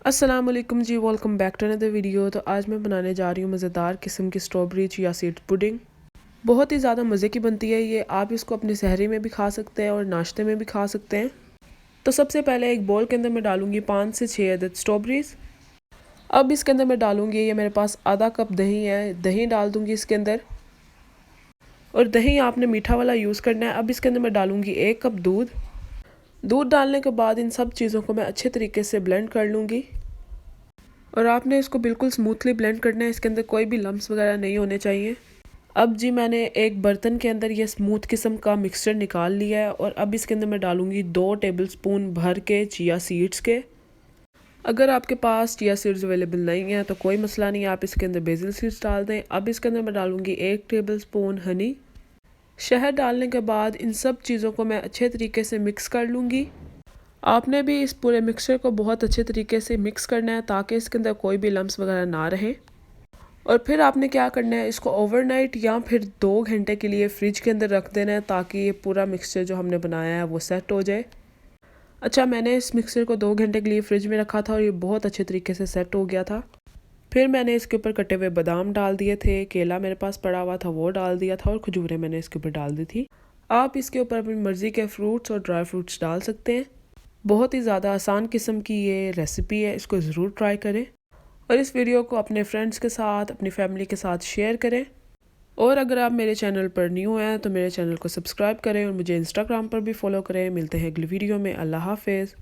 अस्सलाम वालेकुम जी, welcome back to another video. तो आज मैं बनाने जा रही हूँ मज़ेदार किस्म की स्ट्रॉबेरी चिया सीड पुडिंग। बहुत ही ज़्यादा मज़े की बनती है ये। आप इसको अपनी सहरी में भी खा सकते हैं और नाश्ते में भी खा सकते हैं। तो सबसे पहले एक बोल के अंदर मैं डालूँगी 5 से 6 अदद स्ट्रॉबेरीज़। अब इसके अंदर मैं डालूँगी, ये मेरे पास आधा कप दही है, दही डाल दूँगी इसके अंदर। और दही आपने मीठा वाला यूज़ करना है। अब इसके अंदर मैं डालूँगी 1 कप दूध। दूध डालने के बाद इन सब चीज़ों को मैं अच्छे तरीके से ब्लेंड कर लूँगी। और आपने इसको बिल्कुल स्मूथली ब्लेंड करना है, इसके अंदर कोई भी लम्स वगैरह नहीं होने चाहिए। अब जी मैंने एक बर्तन के अंदर ये स्मूथ किस्म का मिक्सचर निकाल लिया है और अब इसके अंदर मैं डालूँगी 2 टेबलस्पून भर के चिया सीड्स के। अगर आपके पास चिया सीड्स अवेलेबल नहीं है तो कोई मसला नहीं है, आप इसके अंदर बेसिल सीड्स डाल दें। अब इसके अंदर मैं डालूँगी 1 टेबलस्पून हनी। शहद डालने के बाद इन सब चीज़ों को मैं अच्छे तरीके से मिक्स कर लूँगी। आपने भी इस पूरे मिक्सचर को बहुत अच्छे तरीके से मिक्स करना है ताकि इसके अंदर कोई भी लम्स वगैरह ना रहें। और फिर आपने क्या करना है, इसको ओवरनाइट या फिर 2 घंटे के लिए फ्रिज के अंदर रख देना है ताकि ये पूरा मिक्सचर जो हमने बनाया है वो सेट हो जाए। अच्छा, मैंने इस मिक्सचर को 2 घंटे के लिए फ्रिज में रखा था और ये बहुत अच्छे तरीके से सेट हो गया था। फिर मैंने इसके ऊपर कटे हुए बादाम डाल दिए थे, केला मेरे पास पड़ा हुआ था वो डाल दिया था और खजूरें मैंने इसके ऊपर डाल दी थी। आप इसके ऊपर अपनी मर्ज़ी के फ्रूट्स और ड्राई फ्रूट्स डाल सकते हैं। बहुत ही ज़्यादा आसान किस्म की ये रेसिपी है, इसको ज़रूर ट्राई करें और इस वीडियो को अपने फ्रेंड्स के साथ, अपनी फैमिली के साथ शेयर करें। और अगर आप मेरे चैनल पर न्यू हैं तो मेरे चैनल को सब्सक्राइब करें और मुझे इंस्टाग्राम पर भी फॉलो करें। मिलते हैं अगली वीडियो में। अल्लाह हाफिज़।